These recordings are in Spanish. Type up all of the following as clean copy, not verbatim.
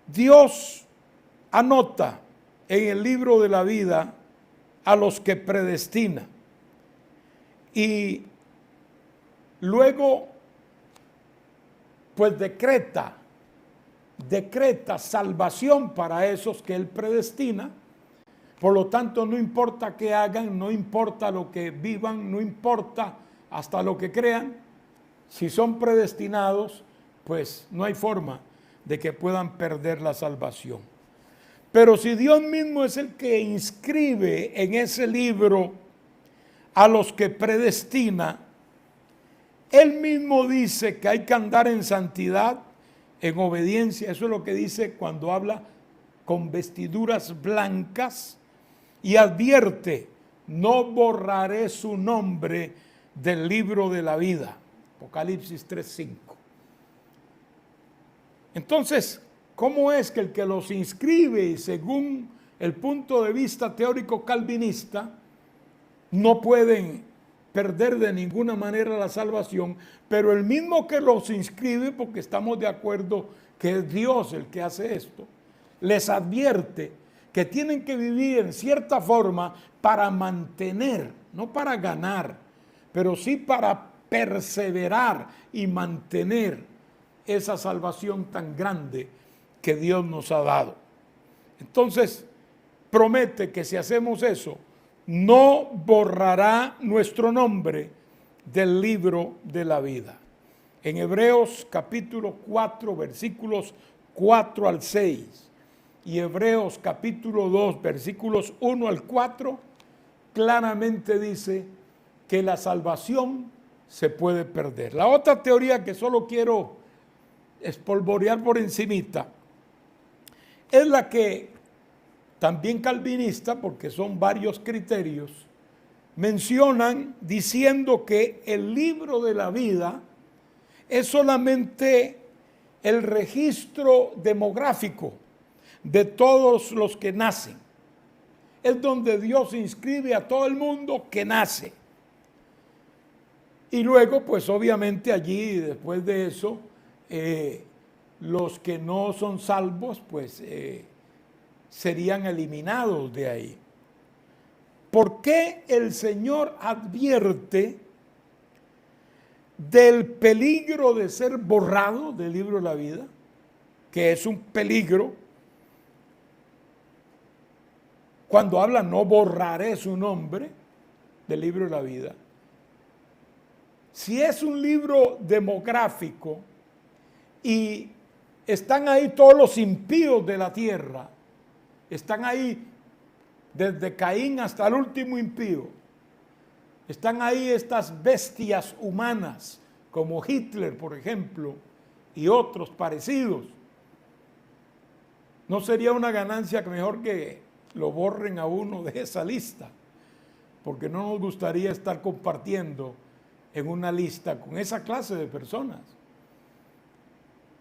Dios anota en el libro de la vida a los que predestina y luego pues decreta salvación para esos que Él predestina. Por lo tanto, no importa qué hagan, no importa lo que vivan, no importa hasta lo que crean, si son predestinados, pues no hay forma de que puedan perder la salvación. Pero si Dios mismo es el que inscribe en ese libro a los que predestina, Él mismo dice que hay que andar en santidad, en obediencia. Eso es lo que dice cuando habla con vestiduras blancas y advierte: no borraré su nombre del libro de la vida. Apocalipsis 3:5. Entonces, ¿cómo es que el que los inscribe, según el punto de vista teórico calvinista, no pueden perder de ninguna manera la salvación, pero el mismo que los inscribe, porque estamos de acuerdo que es Dios el que hace esto, les advierte que tienen que vivir en cierta forma para mantener, no para ganar, pero sí para perseverar y mantener esa salvación tan grande que Dios nos ha dado? Entonces, promete que si hacemos eso, no borrará nuestro nombre del libro de la vida. En Hebreos capítulo 4, versículos 4 al 6 y Hebreos capítulo 2, versículos 1 al 4, claramente dice que la salvación se puede perder. La otra teoría que solo quiero espolvorear por encimita es la que también calvinista, porque son varios criterios, mencionan diciendo que el libro de la vida es solamente el registro demográfico de todos los que nacen. Es donde Dios inscribe a todo el mundo que nace. Y luego, pues obviamente allí, después de eso, los que no son salvos, pues serían eliminados de ahí. ¿Por qué el Señor advierte del peligro de ser borrado del libro de la vida? Que es un peligro. Cuando habla, no borraré su nombre del libro de la vida. Si es un libro demográfico y están ahí todos los impíos de la tierra, están ahí desde Caín hasta el último impío. Están ahí estas bestias humanas, como Hitler, por ejemplo, y otros parecidos. ¿No sería una ganancia que mejor que lo borren a uno de esa lista? Porque no nos gustaría estar compartiendo en una lista con esa clase de personas.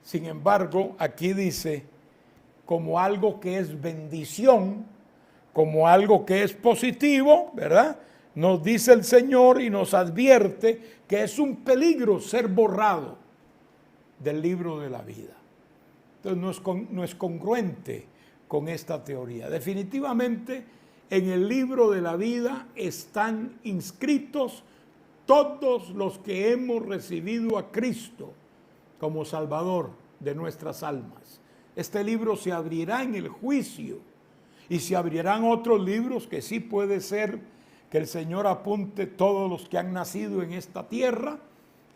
Sin embargo, aquí dice, como algo que es bendición, como algo que es positivo, ¿verdad? Nos dice el Señor y nos advierte que es un peligro ser borrado del libro de la vida. Entonces no es congruente con esta teoría. Definitivamente en el libro de la vida están inscritos todos los que hemos recibido a Cristo como Salvador de nuestras almas. Este libro se abrirá en el juicio y se abrirán otros libros que sí puede ser que el Señor apunte todos los que han nacido en esta tierra,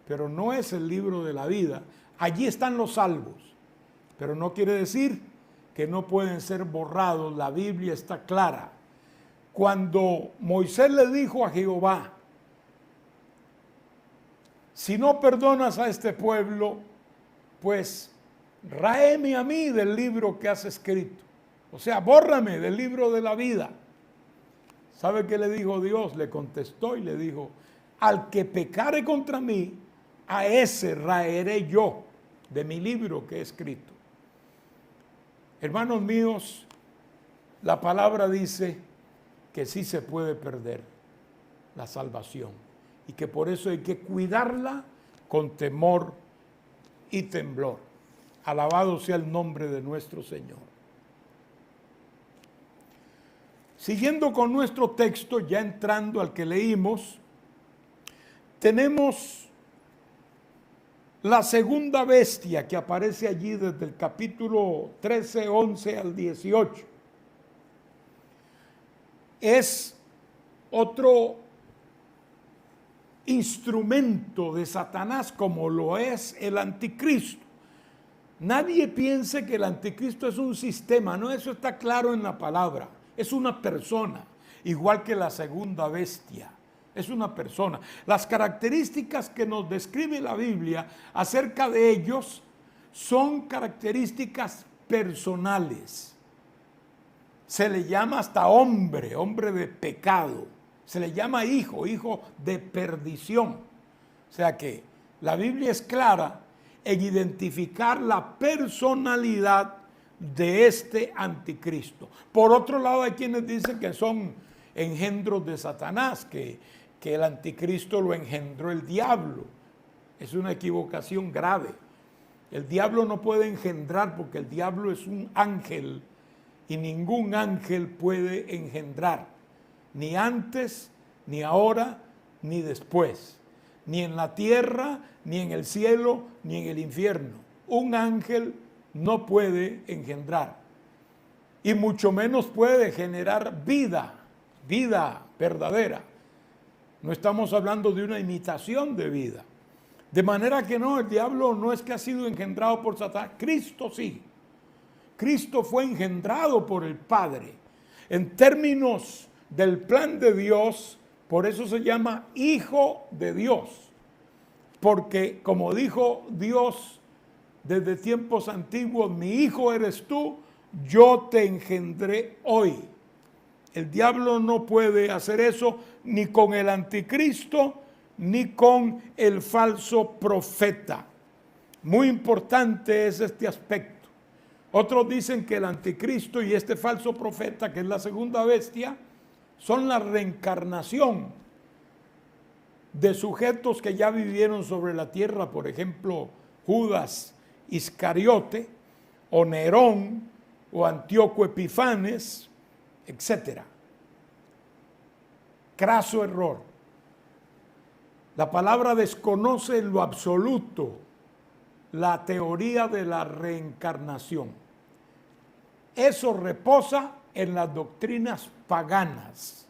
pero no es el libro de la vida. Allí están los salvos, pero no quiere decir que no pueden ser borrados. La Biblia está clara. Cuando Moisés le dijo a Jehová, si no perdonas a este pueblo, pues ráeme a mí del libro que has escrito. O sea, bórrame del libro de la vida. ¿Sabe qué le dijo Dios? Le contestó y le dijo, al que pecare contra mí, a ese raeré yo de mi libro que he escrito. Hermanos míos, la palabra dice que sí se puede perder la salvación y que por eso hay que cuidarla con temor y temblor. Alabado sea el nombre de nuestro Señor. Siguiendo con nuestro texto, ya entrando al que leímos, tenemos la segunda bestia que aparece allí desde el capítulo 13, 11 al 18. Es otro instrumento de Satanás como lo es el anticristo. Nadie piense que el anticristo es un sistema, no, eso está claro en la palabra. Es una persona, igual que la segunda bestia. Es una persona. Las características que nos describe la Biblia acerca de ellos son características personales. Se le llama hasta hombre, hombre de pecado. Se le llama hijo, hijo de perdición. O sea que la Biblia es clara en identificar la personalidad de este anticristo. Por otro lado, hay quienes dicen que son engendros de Satanás, que el anticristo lo engendró el diablo. Es una equivocación grave. El diablo no puede engendrar porque el diablo es un ángel y ningún ángel puede engendrar, ni antes, ni ahora, ni después, ni en la tierra, ni en el cielo, ni en el infierno. Un ángel no puede engendrar y mucho menos puede generar vida verdadera. No estamos hablando de una imitación de vida. De manera que no, el diablo no es que ha sido engendrado por Satanás. Cristo sí. Cristo fue engendrado por el Padre. En términos del plan de Dios, por eso se llama Hijo de Dios. Porque como dijo Dios desde tiempos antiguos, mi hijo eres tú, yo te engendré hoy. El diablo no puede hacer eso ni con el anticristo ni con el falso profeta. Muy importante es este aspecto. Otros dicen que el anticristo y este falso profeta, que es la segunda bestia, son la reencarnación de sujetos que ya vivieron sobre la tierra, por ejemplo, Judas Iscariote, o Nerón, o Antíoco Epifanes, etc. Craso error. La palabra desconoce en lo absoluto la teoría de la reencarnación. Eso reposa en las doctrinas paganas.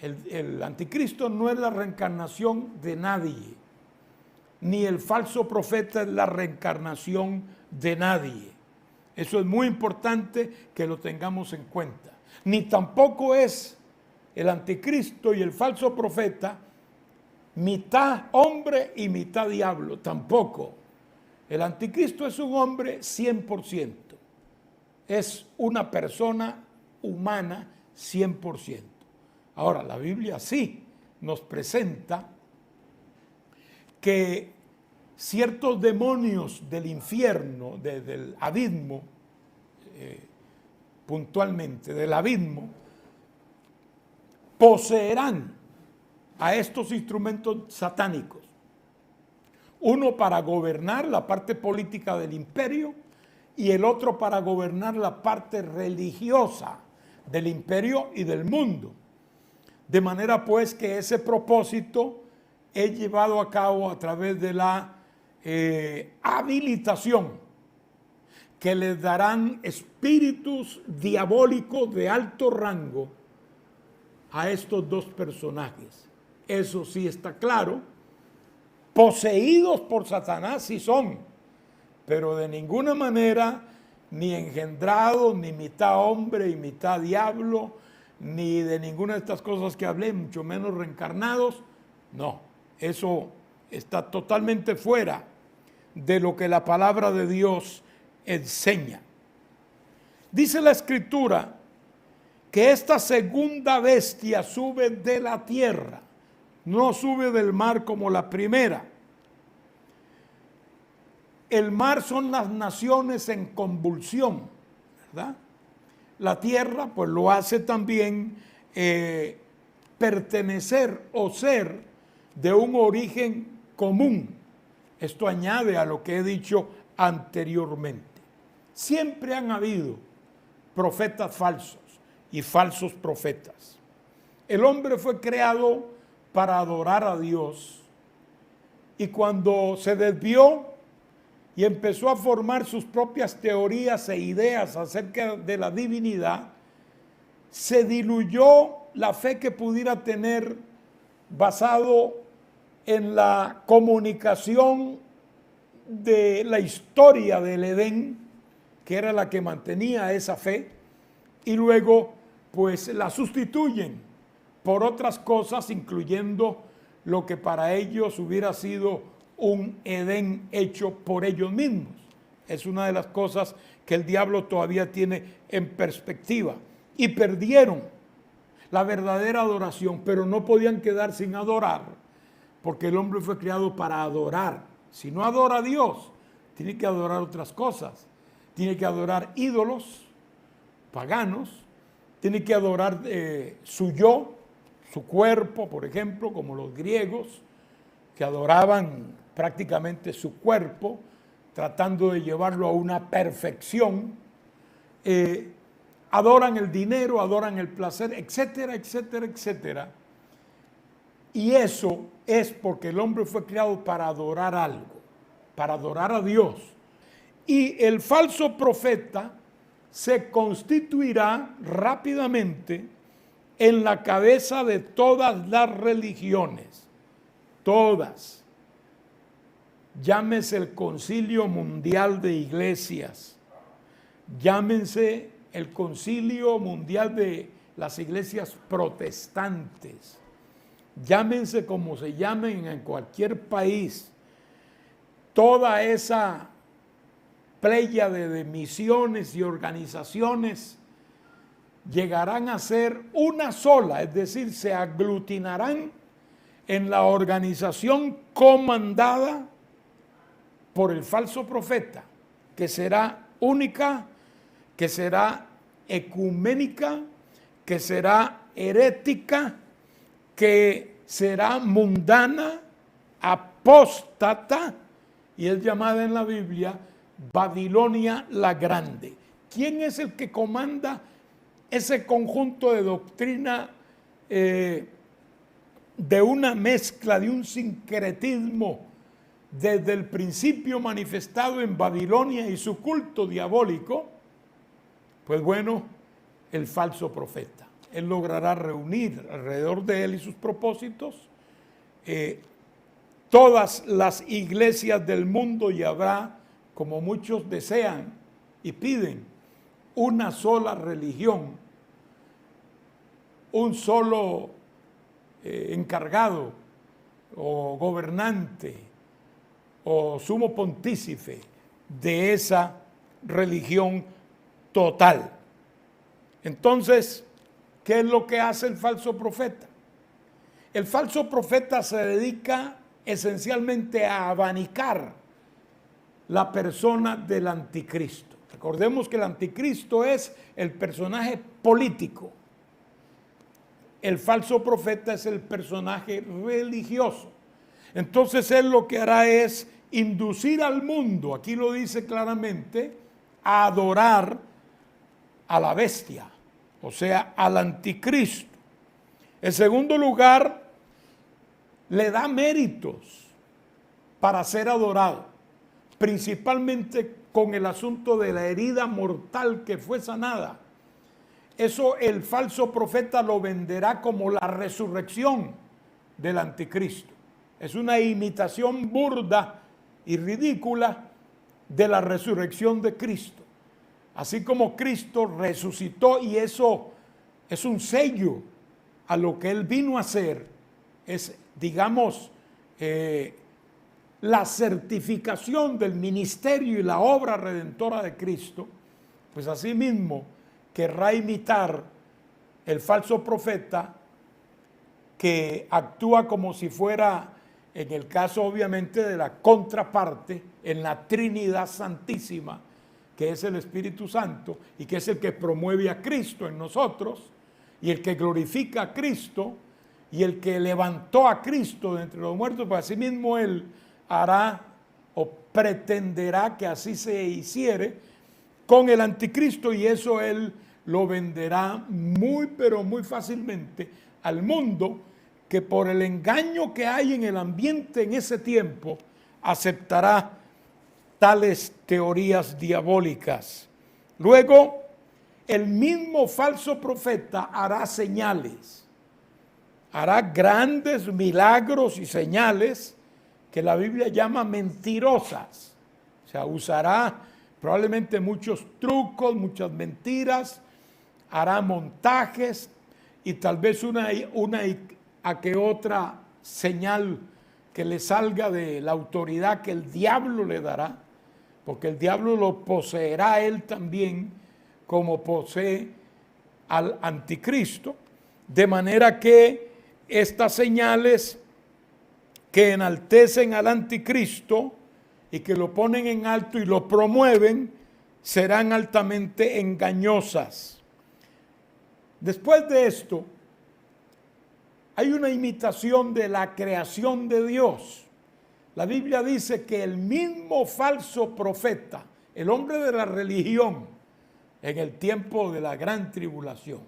El anticristo no es la reencarnación de nadie, ni el falso profeta es la reencarnación de nadie. Eso es muy importante que lo tengamos en cuenta. Ni tampoco es el anticristo y el falso profeta mitad hombre y mitad diablo, tampoco. El anticristo es un hombre 100%. Es una persona humana 100%. Ahora, la Biblia sí nos presenta que ciertos demonios del infierno, del abismo, puntualmente del abismo, poseerán a estos instrumentos satánicos. Uno para gobernar la parte política del imperio y el otro para gobernar la parte religiosa del imperio y del mundo. De manera pues que ese propósito es llevado a cabo a través de la habilitación que les darán espíritus diabólicos de alto rango a estos dos personajes. Eso sí está claro. Poseídos por Satanás sí son, pero de ninguna manera ni engendrados, ni mitad hombre y mitad diablo, ni de ninguna de estas cosas que hablé, mucho menos reencarnados. No, eso está totalmente fuera de lo que la palabra de Dios enseña. Dice la Escritura que esta segunda bestia sube de la tierra, no sube del mar como la primera. El mar son las naciones en convulsión, ¿verdad? La tierra pues lo hace también pertenecer o ser de un origen común. Esto añade a lo que he dicho anteriormente. Siempre han habido profetas falsos y falsos profetas. El hombre fue creado para adorar a Dios, y cuando se desvió y empezó a formar sus propias teorías e ideas acerca de la divinidad, se diluyó la fe que pudiera tener basado en la comunicación de la historia del Edén, que era la que mantenía esa fe, y luego pues la sustituyen por otras cosas, incluyendo lo que para ellos hubiera sido un Edén hecho por ellos mismos. Es una de las cosas que el diablo todavía tiene en perspectiva. Y perdieron la verdadera adoración, pero no podían quedar sin adorar, porque el hombre fue creado para adorar. Si no adora a Dios, tiene que adorar otras cosas. Tiene que adorar ídolos paganos, tiene que adorar su yo, su cuerpo, por ejemplo, como los griegos, que adoraban prácticamente su cuerpo, tratando de llevarlo a una perfección. Adoran el dinero, adoran el placer, etcétera, etcétera, etcétera. Y eso es porque el hombre fue creado para adorar algo, para adorar a Dios. Y el falso profeta se constituirá rápidamente en la cabeza de todas las religiones, todas. Llámese el Concilio Mundial de Iglesias, llámense el Concilio Mundial de las Iglesias Protestantes, llámense como se llamen en cualquier país, toda esa pléyade de misiones y organizaciones llegarán a ser una sola, es decir, se aglutinarán en la organización comandada por el falso profeta, que será única, que será ecuménica, que será herética, que será mundana, apóstata, y es llamada en la Biblia Babilonia la Grande. ¿Quién es el que comanda ese conjunto de doctrina de una mezcla, de un sincretismo desde el principio manifestado en Babilonia y su culto diabólico? Pues bueno, el falso profeta. Él logrará reunir alrededor de él y sus propósitos todas las iglesias del mundo, y habrá, como muchos desean y piden, una sola religión, un solo encargado o gobernante o sumo pontífice de esa religión total. Entonces, ¿qué es lo que hace el falso profeta? El falso profeta se dedica esencialmente a abanicar la persona del anticristo. Recordemos que el anticristo es el personaje político. El falso profeta es el personaje religioso. Entonces él lo que hará es inducir al mundo, aquí lo dice claramente, a adorar a la bestia, o sea, al anticristo. En segundo lugar, le da méritos para ser adorado, principalmente con el asunto de la herida mortal que fue sanada. Eso el falso profeta lo venderá como la resurrección del anticristo. Es una imitación burda y ridícula de la resurrección de Cristo. Así como Cristo resucitó, y eso es un sello a lo que Él vino a hacer, es, digamos, la certificación del ministerio y la obra redentora de Cristo, pues asimismo querrá imitar el falso profeta, que actúa como si fuera, en el caso obviamente de la contraparte, en la Trinidad Santísima, que es el Espíritu Santo y que es el que promueve a Cristo en nosotros y el que glorifica a Cristo y el que levantó a Cristo de entre los muertos. Pues asimismo Él hará o pretenderá que así se hiciere con el anticristo, y eso él lo venderá muy pero muy fácilmente al mundo, que por el engaño que hay en el ambiente en ese tiempo aceptará tales teorías diabólicas. Luego, el mismo falso profeta hará señales, hará grandes milagros y señales que la Biblia llama mentirosas. O sea, usará probablemente muchos trucos, muchas mentiras, hará montajes y tal vez una a que otra señal que le salga de la autoridad que el diablo le dará, porque el diablo lo poseerá a él también como posee al anticristo, de manera que estas señales que enaltecen al anticristo y que lo ponen en alto y lo promueven serán altamente engañosas. Después de esto, hay una imitación de la creación de Dios. La Biblia dice que el mismo falso profeta, el hombre de la religión, en el tiempo de la gran tribulación,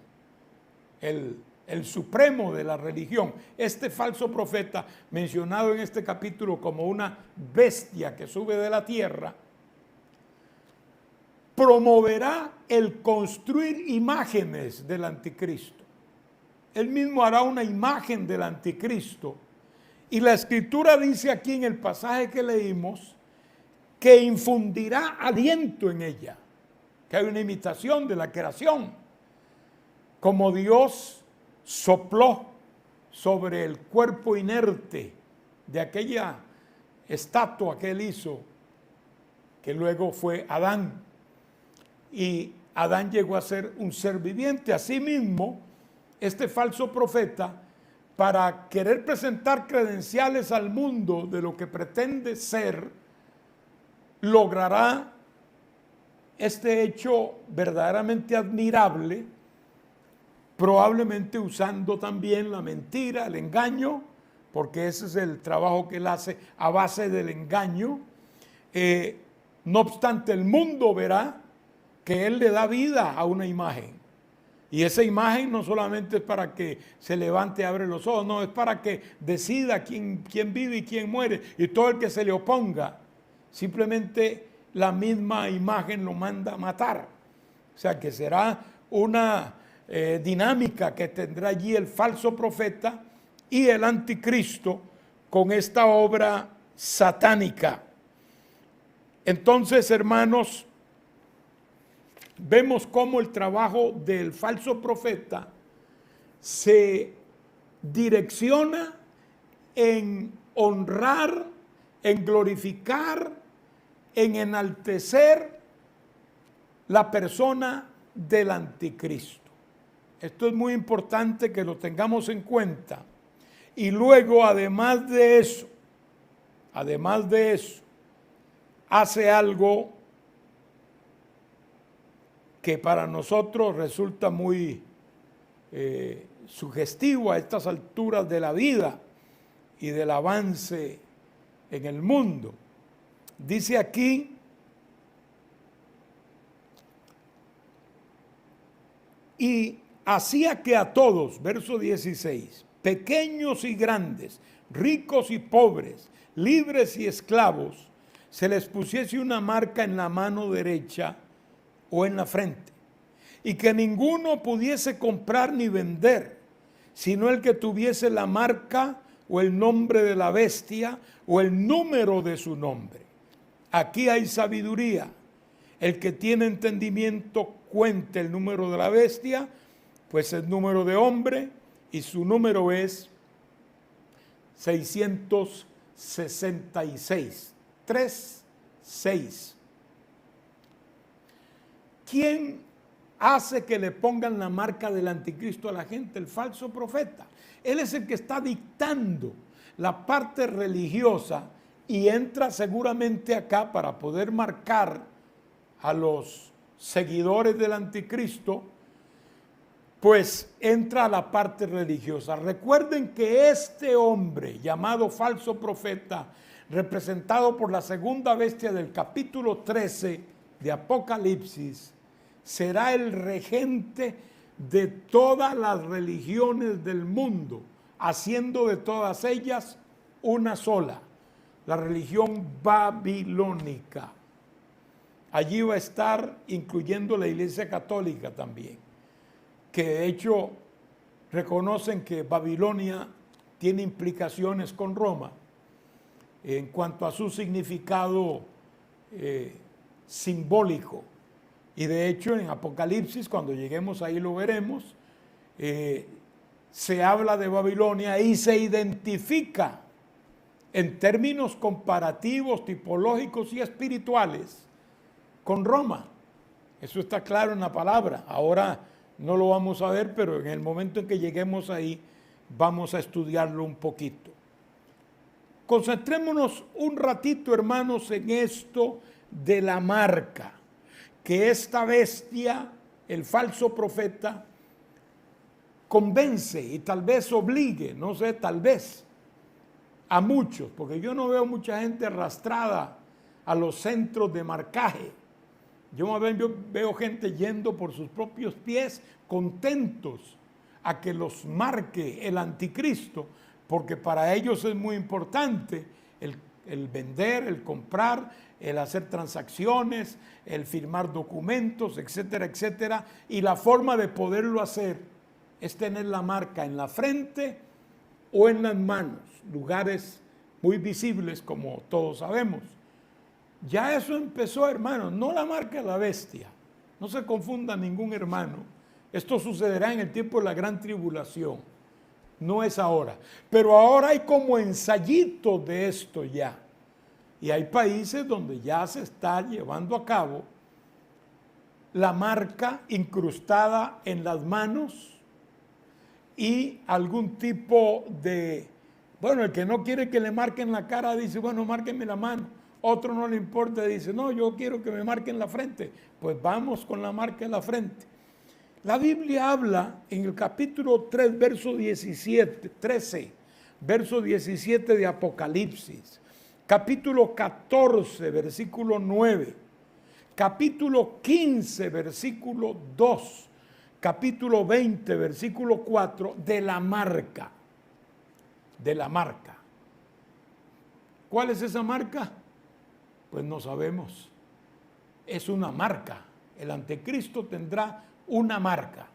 el supremo de la religión, este falso profeta, mencionado en este capítulo como una bestia que sube de la tierra, promoverá el construir imágenes del anticristo. Él mismo hará una imagen del anticristo. Y la escritura dice aquí en el pasaje que leímos que infundirá aliento en ella, que hay una imitación de la creación, como Dios sopló sobre el cuerpo inerte de aquella estatua que él hizo, que luego fue Adán, y Adán llegó a ser un ser viviente. Asimismo, este falso profeta, para querer presentar credenciales al mundo de lo que pretende ser, logrará este hecho verdaderamente admirable, probablemente usando también la mentira, el engaño, porque ese es el trabajo que él hace a base del engaño. No obstante, el mundo verá que él le da vida a una imagen. Y esa imagen no solamente es para que se levante y abre los ojos, no, es para que decida quién vive y quién muere. Y todo el que se le oponga, simplemente la misma imagen lo manda a matar. O sea que será una dinámica que tendrá allí el falso profeta y el anticristo con esta obra satánica. Entonces, hermanos, vemos cómo el trabajo del falso profeta se direcciona en honrar, en glorificar, en enaltecer la persona del anticristo. Esto es muy importante que lo tengamos en cuenta. Y luego, además de eso, hace algo que para nosotros resulta muy sugestivo a estas alturas de la vida y del avance en el mundo. Dice aquí, y hacía que a todos, verso 16, pequeños y grandes, ricos y pobres, libres y esclavos, se les pusiese una marca en la mano derecha o en la frente, y que ninguno pudiese comprar ni vender, sino el que tuviese la marca o el nombre de la bestia o el número de su nombre. Aquí hay sabiduría. El que tiene entendimiento cuente el número de la bestia, pues es número de hombre, y su número es 666. 36. ¿Quién hace que le pongan la marca del anticristo a la gente? El falso profeta. Él es el que está dictando la parte religiosa y entra seguramente acá para poder marcar a los seguidores del anticristo, pues entra a la parte religiosa. Recuerden que este hombre llamado falso profeta representado por la segunda bestia del capítulo 13 de Apocalipsis, será el regente de todas las religiones del mundo, haciendo de todas ellas una sola, la religión babilónica. Allí va a estar incluyendo la Iglesia Católica también, que de hecho reconocen que Babilonia tiene implicaciones con Roma en cuanto a su significado simbólico. Y de hecho en Apocalipsis, cuando lleguemos ahí lo veremos, se habla de Babilonia y se identifica en términos comparativos, tipológicos y espirituales con Roma. Eso está claro en la palabra. Ahora no lo vamos a ver, pero en el momento en que lleguemos ahí vamos a estudiarlo un poquito. Concentrémonos un ratito, hermanos, en esto de la marca, que esta bestia, el falso profeta, convence y tal vez obligue, no sé, tal vez, a muchos, porque yo no veo mucha gente arrastrada a los centros de marcaje. Yo veo gente yendo por sus propios pies, contentos a que los marque el anticristo, porque para ellos es muy importante el vender, el comprar, el hacer transacciones, el firmar documentos, etcétera, etcétera. Y la forma de poderlo hacer es tener la marca en la frente o en las manos, lugares muy visibles como todos sabemos. Ya eso empezó, hermanos, no la marca de la bestia, no se confunda ningún hermano. Esto sucederá en el tiempo de la gran tribulación, no es ahora. Pero ahora hay como ensayitos de esto ya. Y hay países donde ya se está llevando a cabo la marca incrustada en las manos y algún tipo de, bueno, el que no quiere que le marquen la cara dice, bueno, márquenme la mano. Otro no le importa, dice, no, yo quiero que me marquen la frente. Pues vamos con la marca en la frente. La Biblia habla en el capítulo 3, verso 17, 13, verso 17 de Apocalipsis, capítulo 14, versículo 9, capítulo 15, versículo 2, capítulo 20, versículo 4, de la marca. De la marca. ¿Cuál es esa marca? Pues no sabemos. Es una marca. El anticristo tendrá una marca.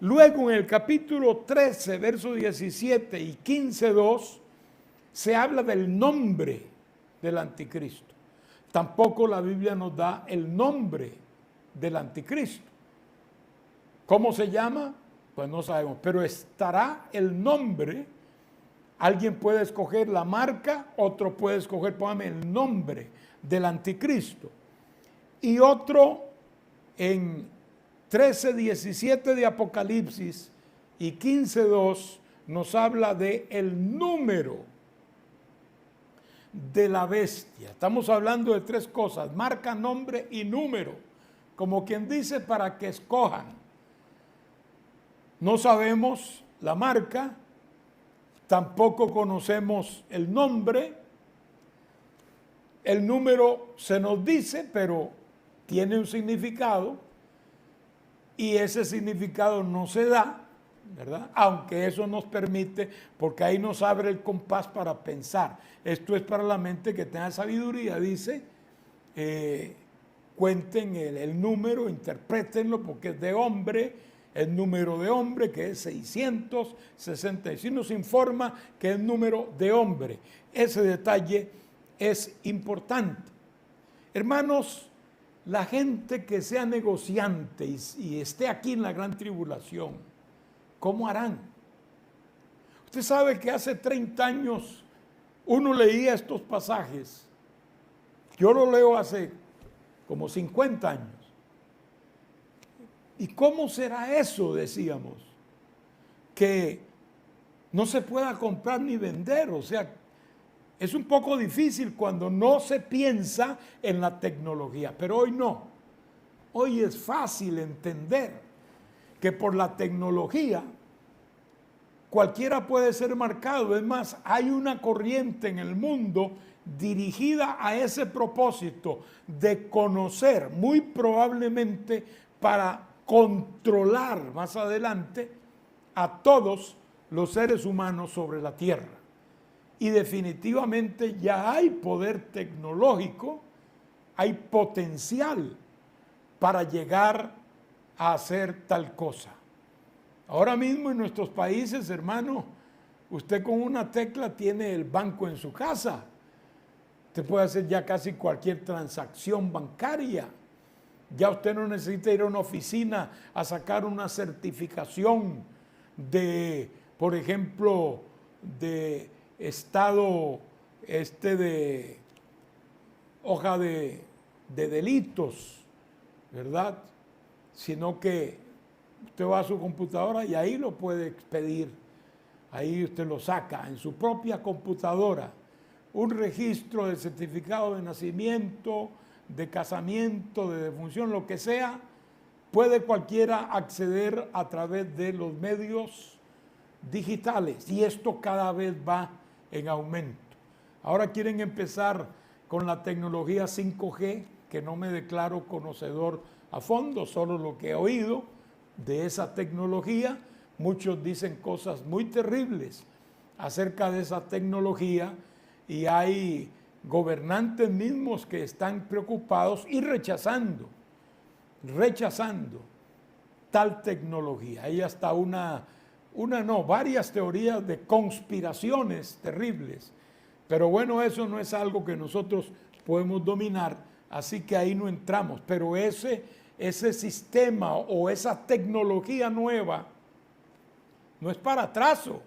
Luego en el capítulo 13, verso 17 y 15, 2, se habla del nombre del anticristo. Tampoco la Biblia nos da el nombre del anticristo. ¿Cómo se llama? Pues no sabemos, pero estará el nombre. Alguien puede escoger la marca, otro puede escoger, póngame el nombre del anticristo. Y otro en 13, 17 de Apocalipsis y 15, 2 nos habla de el número de la bestia. Estamos hablando de tres cosas: marca, nombre y número. Como quien dice, para que escojan. No sabemos la marca, tampoco conocemos el nombre. El número se nos dice, pero tiene un significado y ese significado no se da, ¿verdad? Aunque eso nos permite, porque ahí nos abre el compás para pensar. Esto es para la mente que tenga sabiduría, dice. Cuenten el número, interprétenlo porque es de hombre, el número de hombre que es 666, nos informa que es número de hombre. Ese detalle es importante. Hermanos, la gente que sea negociante y esté aquí en la gran tribulación, ¿cómo harán? Usted sabe que hace 30 años uno leía estos pasajes. Yo lo leo hace como 50 años. ¿Y cómo será eso? Decíamos, que no se pueda comprar ni vender. O sea, es un poco difícil cuando no se piensa en la tecnología, pero hoy no. Hoy es fácil entender que por la tecnología cualquiera puede ser marcado. Es más, hay una corriente en el mundo dirigida a ese propósito de conocer, muy probablemente para controlar más adelante a todos los seres humanos sobre la tierra. Y definitivamente ya hay poder tecnológico, hay potencial para llegar a hacer tal cosa. Ahora mismo en nuestros países, hermano, usted con una tecla tiene el banco en su casa. Usted puede hacer ya casi cualquier transacción bancaria. Ya usted no necesita ir a una oficina a sacar una certificación de, por ejemplo, de estado de hoja de delitos, ¿verdad? Sino que usted va a su computadora y ahí lo puede expedir. Ahí usted lo saca en su propia computadora. Un registro de certificado de nacimiento, de casamiento, de defunción, lo que sea, puede cualquiera acceder a través de los medios digitales. Y esto cada vez va en aumento. Ahora quieren empezar con la tecnología 5G, que no me declaro conocedor a fondo, solo lo que he oído de esa tecnología. Muchos dicen cosas muy terribles acerca de esa tecnología y hay gobernantes mismos que están preocupados y rechazando tal tecnología. Hay hasta varias teorías de conspiraciones terribles. Pero bueno, eso no es algo que nosotros podemos dominar, así que ahí no entramos. Pero ese sistema o esa tecnología nueva no es para atraso,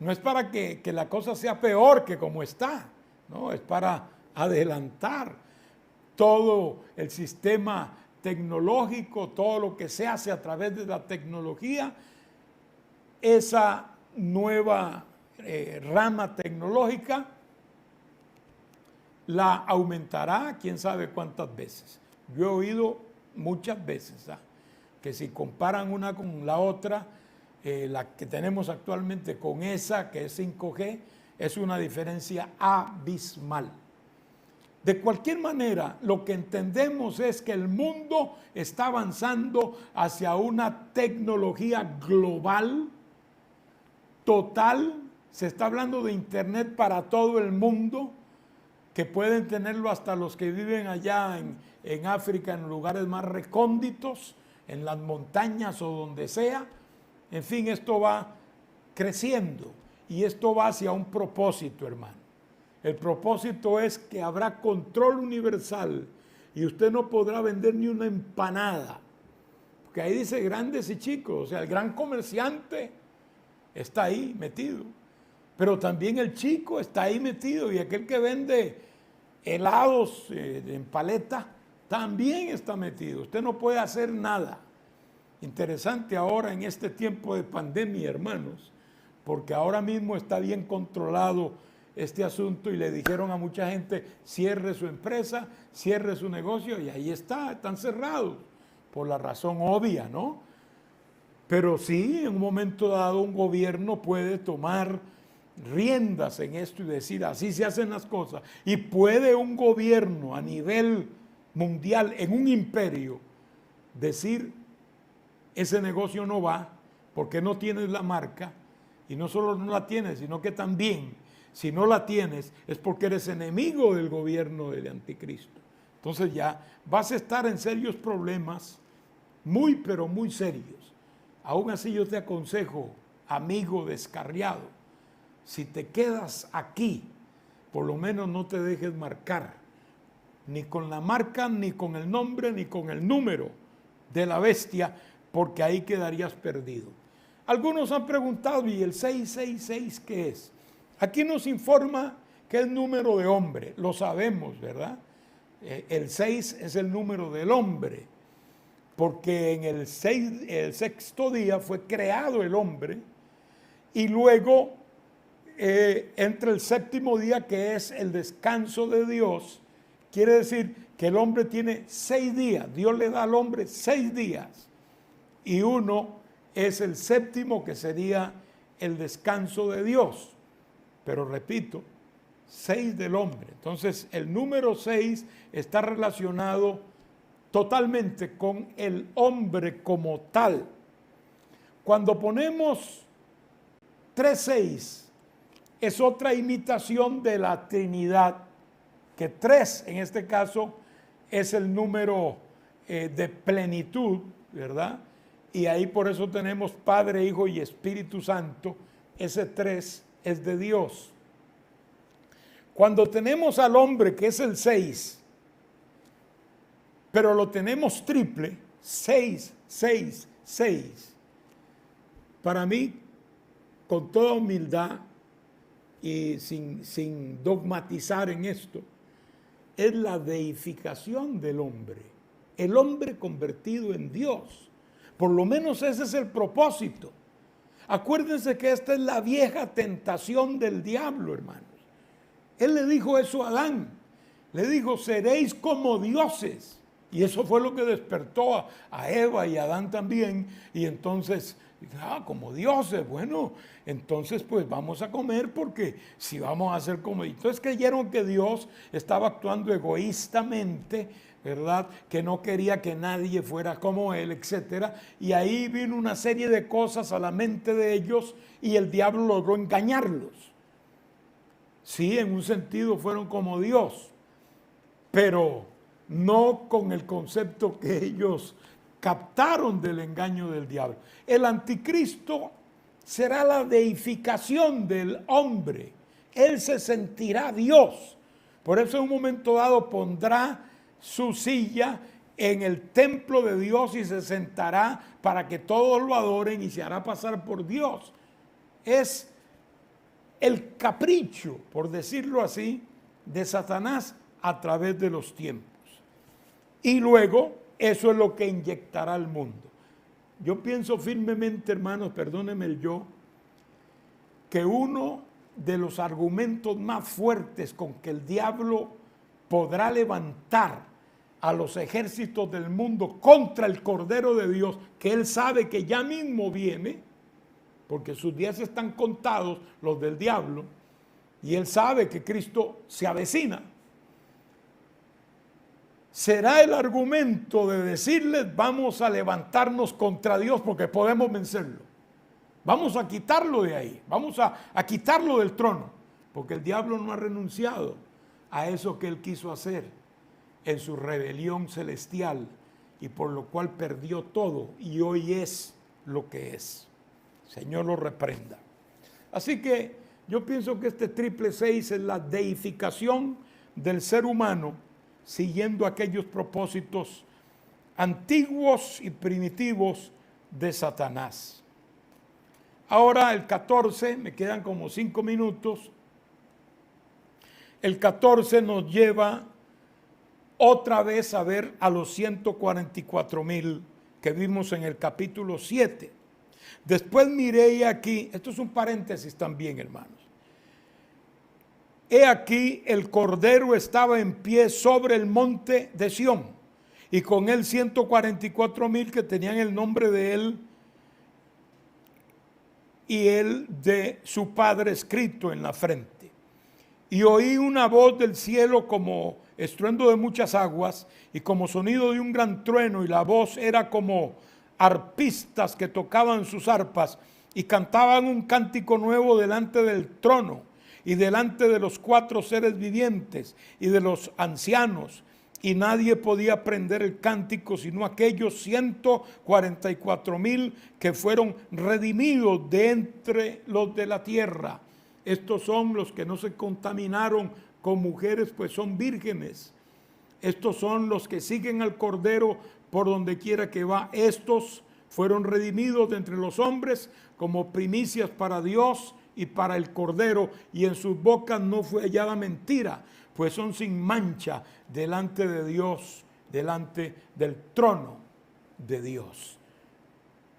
no es para que la cosa sea peor que como está, no, es para adelantar todo el sistema tecnológico, todo lo que se hace a través de la tecnología. Esa nueva rama tecnológica la aumentará quién sabe cuántas veces. Yo he oído muchas veces que si comparan una con la otra, la que tenemos actualmente con esa que es 5G, es una diferencia abismal. De cualquier manera, lo que entendemos es que el mundo está avanzando hacia una tecnología global, total. Se está hablando de internet para todo el mundo, que pueden tenerlo hasta los que viven allá en África, en lugares más recónditos, en las montañas o donde sea. En fin, esto va creciendo y esto va hacia un propósito, hermano. El propósito es que habrá control universal y usted no podrá vender ni una empanada, porque ahí dice grandes y chicos, o sea, el gran comerciante está ahí metido, pero también el chico está ahí metido y aquel que vende helados en paleta también está metido. Usted no puede hacer nada. Interesante ahora en este tiempo de pandemia, hermanos, porque ahora mismo está bien controlado este asunto y le dijeron a mucha gente, cierre su empresa, cierre su negocio, y ahí están cerrados, por la razón obvia, ¿no? Pero sí, en un momento dado un gobierno puede tomar riendas en esto y decir, así se hacen las cosas. Y puede un gobierno a nivel mundial, en un imperio, decir, ese negocio no va porque no tienes la marca, y no solo no la tienes, sino que también, si no la tienes, es porque eres enemigo del gobierno del anticristo. Entonces ya vas a estar en serios problemas, muy pero muy serios. Aún así yo te aconsejo, amigo descarriado, si te quedas aquí, por lo menos no te dejes marcar, ni con la marca, ni con el nombre, ni con el número de la bestia, porque ahí quedarías perdido. Algunos han preguntado, ¿y el 666 qué es? Aquí nos informa que es número de hombre, lo sabemos, ¿verdad? El 6 es el número del hombre, porque en el sexto día fue creado el hombre, y luego entra el séptimo día, que es el descanso de Dios. Quiere decir que el hombre tiene 6 días, Dios le da al hombre 6 días, y uno es el séptimo, que sería el descanso de Dios. Pero repito, 6 del hombre. Entonces, el número 6 está relacionado totalmente con el hombre como tal. Cuando ponemos 3-6, es otra imitación de la Trinidad, que 3 en este caso es el número de plenitud, ¿verdad? Y ahí por eso tenemos Padre, Hijo y Espíritu Santo. Ese 3 es de Dios. Cuando tenemos al hombre, que es el 6, pero lo tenemos triple, 6, 6, 6. Para mí, con toda humildad y sin dogmatizar en esto, es la deificación del hombre. El hombre convertido en Dios. Por lo menos ese es el propósito. Acuérdense que esta es la vieja tentación del diablo, hermanos. Él le dijo eso a Adán. Le dijo, seréis como dioses. Y eso fue lo que despertó a Eva y a Adán también. Y entonces, como dioses, bueno, entonces pues vamos a comer, porque si vamos a ser como... Entonces creyeron que Dios estaba actuando egoístamente, ¿verdad? Que no quería que nadie fuera como él, etcétera. Y ahí vino una serie de cosas a la mente de ellos y el diablo logró engañarlos. Sí, en un sentido fueron como Dios, pero no con el concepto que ellos captaron del engaño del diablo. El anticristo será la deificación del hombre. Él se sentirá Dios. Por eso en un momento dado pondrá su silla en el templo de Dios y se sentará para que todos lo adoren y se hará pasar por Dios. Es el capricho, por decirlo así, de Satanás a través de los tiempos. Y luego, eso es lo que inyectará al mundo. Yo pienso firmemente, hermanos, perdónenme el yo, que uno de los argumentos más fuertes con que el diablo podrá levantar a los ejércitos del mundo contra el Cordero de Dios, que él sabe que ya mismo viene, porque sus días están contados, los del diablo, y él sabe que Cristo se avecina. Será el argumento de decirles, vamos a levantarnos contra Dios porque podemos vencerlo. Vamos a quitarlo de ahí, vamos a quitarlo del trono, porque el diablo no ha renunciado a eso que él quiso hacer en su rebelión celestial, y por lo cual perdió todo y hoy es lo que es. Señor lo reprenda. Así que yo pienso que este 666 es la deificación del ser humano, siguiendo aquellos propósitos antiguos y primitivos de Satanás. Ahora el 14, me quedan como 5 minutos. El 14 nos lleva otra vez a ver a los 144,000 que vimos en el capítulo 7. Después miré aquí, esto es un paréntesis también, hermanos. He aquí el Cordero estaba en pie sobre el monte de Sión, y con él 144,000 que tenían el nombre de él y el de su padre escrito en la frente. Y oí una voz del cielo como estruendo de muchas aguas y como sonido de un gran trueno, y la voz era como arpistas que tocaban sus arpas y cantaban un cántico nuevo delante del trono y delante de los 4 seres vivientes y de los ancianos, y nadie podía aprender el cántico sino aquellos 144,000 que fueron redimidos de entre los de la tierra. Estos son los que no se contaminaron con mujeres, pues son vírgenes. Estos son los que siguen al Cordero por donde quiera que va. Estos fueron redimidos de entre los hombres como primicias para Dios y para el Cordero, y en sus bocas no fue hallada mentira, pues son sin mancha delante de Dios, delante del trono de Dios.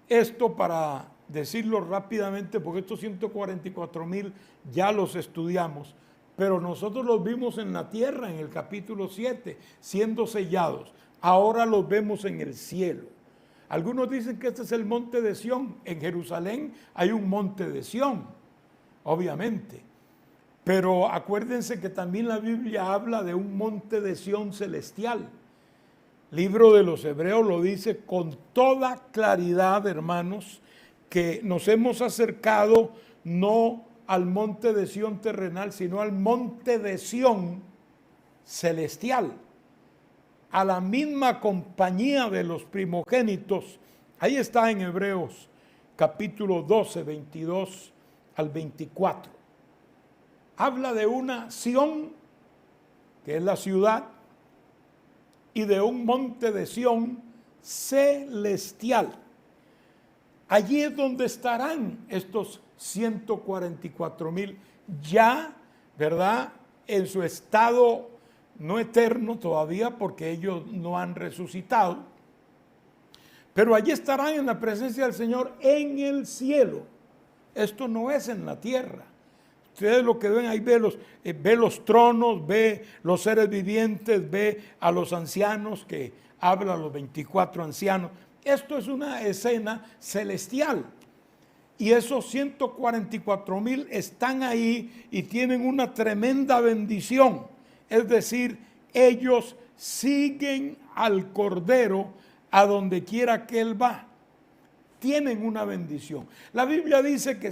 Esto para decirlo rápidamente, porque estos 144,000 ya los estudiamos, pero nosotros los vimos en la tierra en el capítulo 7, siendo sellados. Ahora los vemos en el cielo. Algunos dicen que este es el monte de Sión. En Jerusalén hay un monte de Sión, obviamente. Pero acuérdense que también la Biblia habla de un monte de Sión celestial. Libro de los Hebreos lo dice con toda claridad, hermanos, que nos hemos acercado no al monte de Sión terrenal, sino al monte de Sión celestial, a la misma compañía de los primogénitos. Ahí está en Hebreos capítulo 12, 22 al 24. Habla de una Sión, que es la ciudad, y de un monte de Sión celestial. Allí es donde estarán estos 144,000 ya, ¿verdad?, en su estado no eterno todavía, porque ellos no han resucitado, pero allí estarán en la presencia del Señor en el cielo. Esto no es en la tierra. Ustedes lo que ven ahí, ve los tronos, ve los seres vivientes, ve a los ancianos, que habla los 24 ancianos. Esto es una escena celestial. Y esos 144,000 están ahí y tienen una tremenda bendición. Es decir, ellos siguen al Cordero a donde quiera que Él va. Tienen una bendición. La Biblia dice que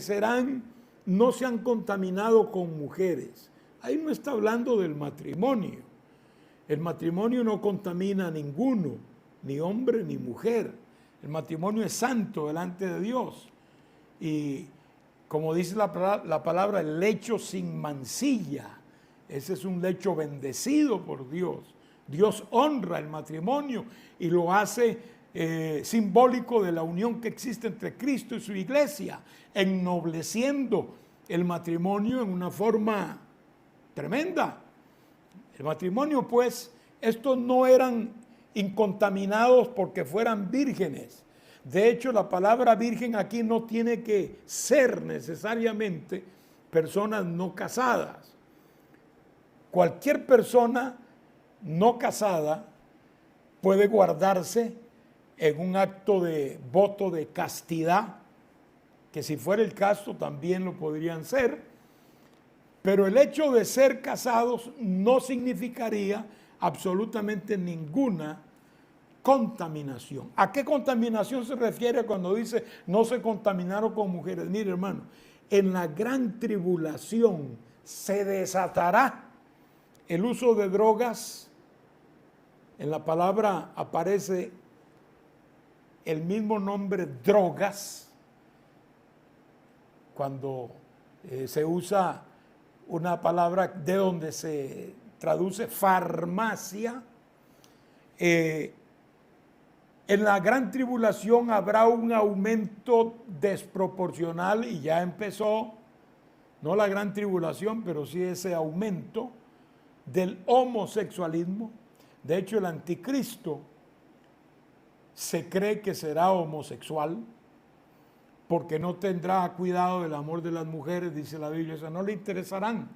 no se han contaminado con mujeres. Ahí no está hablando del matrimonio. El matrimonio no contamina a ninguno, ni hombre ni mujer. El matrimonio es santo delante de Dios. Y como dice la palabra, el lecho sin mancilla. Ese es un lecho bendecido por Dios. Dios honra el matrimonio y lo hace simbólico de la unión que existe entre Cristo y su iglesia, ennobleciendo el matrimonio en una forma tremenda. El matrimonio, pues, estos no eran incontaminados porque fueran vírgenes. De hecho, la palabra virgen aquí no tiene que ser necesariamente personas no casadas. Cualquier persona no casada puede guardarse en un acto de voto de castidad, que si fuera el caso también lo podrían ser, pero el hecho de ser casados no significaría absolutamente ninguna contaminación. ¿A qué contaminación se refiere cuando dice no se contaminaron con mujeres? Mire, hermano, en la gran tribulación se desatará el uso de drogas. En la palabra aparece el mismo nombre drogas cuando se usa una palabra de donde se traduce farmacia. En la gran tribulación habrá un aumento desproporcional, y ya empezó, no la gran tribulación, pero sí ese aumento del homosexualismo. De hecho, el anticristo se cree que será homosexual porque no tendrá cuidado del amor de las mujeres, dice la Biblia. O sea, no le interesarán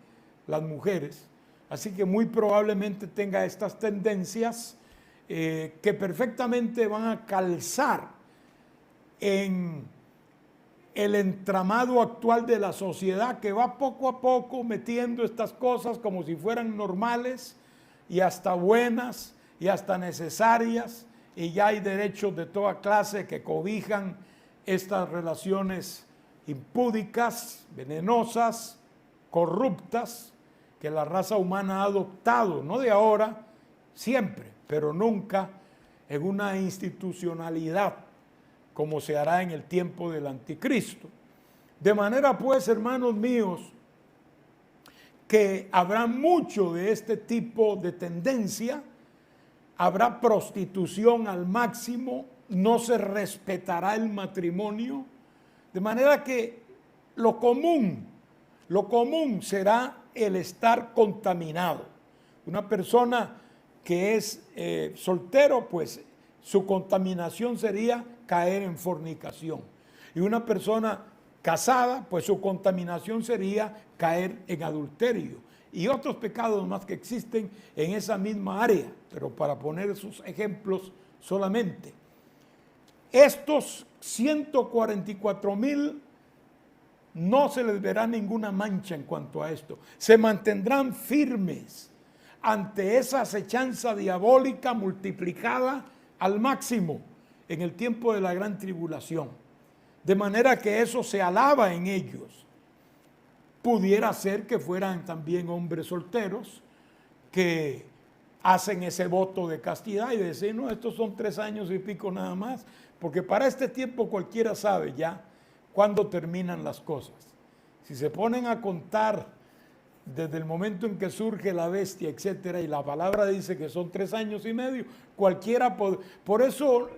las mujeres. Así que muy probablemente tenga estas tendencias que perfectamente van a calzar en el entramado actual de la sociedad, que va poco a poco metiendo estas cosas como si fueran normales y hasta buenas y hasta necesarias, y ya hay derechos de toda clase que cobijan estas relaciones impúdicas, venenosas, corruptas, que la raza humana ha adoptado, no de ahora, siempre, pero nunca en una institucionalidad como se hará en el tiempo del anticristo. De manera pues, hermanos míos, que habrá mucho de este tipo de tendencia, habrá prostitución al máximo, no se respetará el matrimonio, de manera que lo común será el estar contaminado. Una persona que es soltero, pues su contaminación sería caer en fornicación. Y una persona casada, pues su contaminación sería caer en adulterio. Y otros pecados más que existen en esa misma área, pero para poner esos ejemplos solamente. Estos 144,000 no se les verá ninguna mancha en cuanto a esto. Se mantendrán firmes ante esa acechanza diabólica multiplicada al máximo en el tiempo de la gran tribulación. De manera que eso se alaba en ellos. Pudiera ser que fueran también hombres solteros que hacen ese voto de castidad y decir, no, estos son 3 años y pico nada más, porque para este tiempo cualquiera sabe ya cuándo terminan las cosas. Si se ponen a contar desde el momento en que surge la bestia, etcétera, y la palabra dice que son 3 años y medio, cualquiera puede. Por eso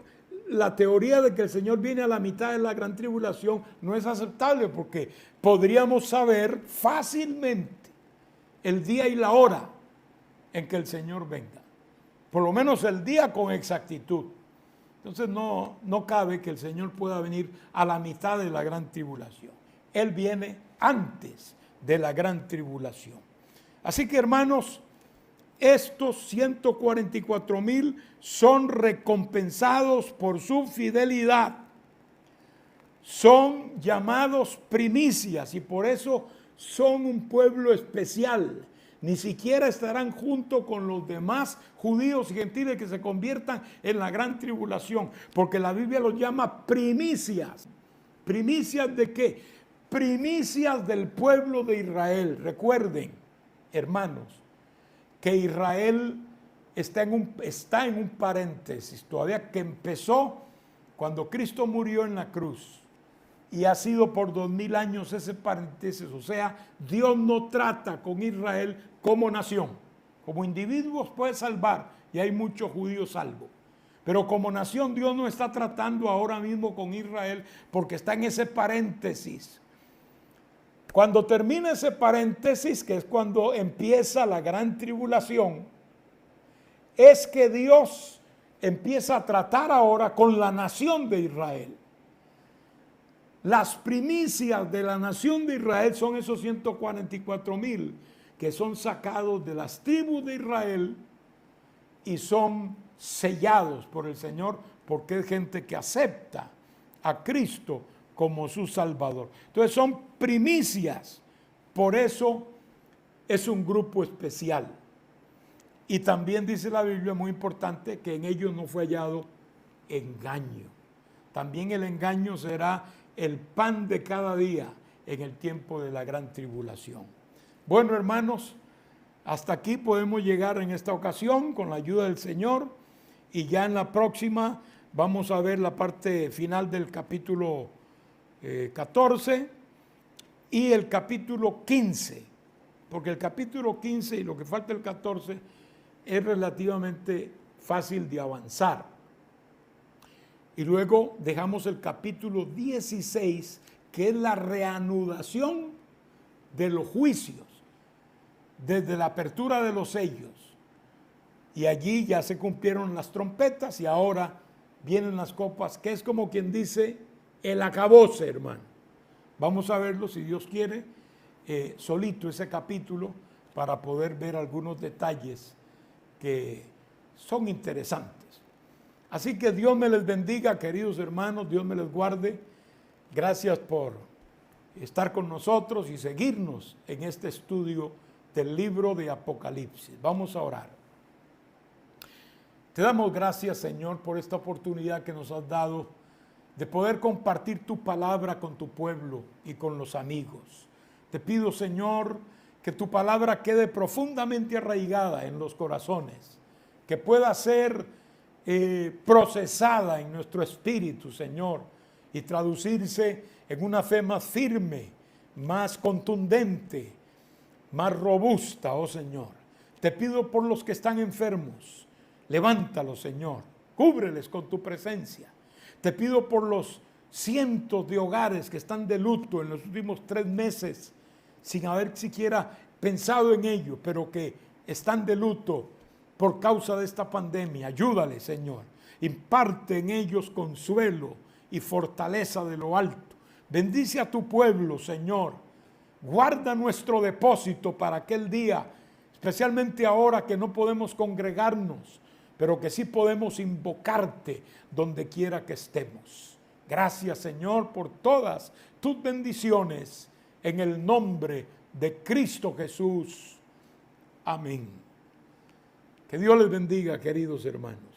la teoría de que el Señor viene a la mitad de la gran tribulación no es aceptable, porque podríamos saber fácilmente el día y la hora en que el Señor venga. Por lo menos el día con exactitud. Entonces no cabe que el Señor pueda venir a la mitad de la gran tribulación. Él viene antes de la gran tribulación. Así que, hermanos, estos 144,000 son recompensados por su fidelidad. Son llamados primicias y por eso son un pueblo especial. Ni siquiera estarán junto con los demás judíos y gentiles que se conviertan en la gran tribulación, porque la Biblia los llama primicias. ¿Primicias de qué? Primicias del pueblo de Israel. Recuerden, hermanos, que Israel está en un paréntesis, todavía que empezó cuando Cristo murió en la cruz. Y ha sido por 2000 años ese paréntesis. O sea, Dios no trata con Israel como nación. Como individuos puede salvar, y hay muchos judíos salvos. Pero como nación Dios no está tratando ahora mismo con Israel porque está en ese paréntesis. Cuando termina ese paréntesis, que es cuando empieza la gran tribulación, es que Dios empieza a tratar ahora con la nación de Israel. Las primicias de la nación de Israel son esos 144,000 que son sacados de las tribus de Israel y son sellados por el Señor, porque es gente que acepta a Cristo como su Salvador. Entonces son primicias, por eso es un grupo especial. Y también dice la Biblia, muy importante, que en ellos no fue hallado engaño. También el engaño será el pan de cada día en el tiempo de la gran tribulación. Bueno, hermanos, hasta aquí podemos llegar en esta ocasión con la ayuda del Señor, y ya en la próxima vamos a ver la parte final del capítulo 14 y el capítulo 15, porque el capítulo 15 y lo que falta el 14 es relativamente fácil de avanzar. Y luego dejamos el capítulo 16, que es la reanudación de los juicios, desde la apertura de los sellos. Y allí ya se cumplieron las trompetas y ahora vienen las copas, que es como quien dice el acabose, hermano. Vamos a verlo, si Dios quiere, solito ese capítulo, para poder ver algunos detalles que son interesantes. Así que Dios me les bendiga, queridos hermanos, Dios me les guarde. Gracias por estar con nosotros y seguirnos en este estudio del libro de Apocalipsis. Vamos a orar. Te damos gracias, Señor, por esta oportunidad que nos has dado de poder compartir tu palabra con tu pueblo y con los amigos. Te pido, Señor, que tu palabra quede profundamente arraigada en los corazones, que pueda ser procesada en nuestro espíritu, Señor, y traducirse en una fe más firme, más contundente, más robusta, oh Señor. Te pido por los que están enfermos, levántalos, Señor, cúbreles con tu presencia. Te pido por los cientos de hogares que están de luto en los últimos 3 meses, sin haber siquiera pensado en ello, pero que están de luto por causa de esta pandemia. Ayúdales, Señor. Imparte en ellos consuelo y fortaleza de lo alto. Bendice a tu pueblo, Señor. Guarda nuestro depósito para aquel día, especialmente ahora que no podemos congregarnos, pero que sí podemos invocarte donde quiera que estemos. Gracias, Señor, por todas tus bendiciones en el nombre de Cristo Jesús. Amén. Que Dios les bendiga, queridos hermanos.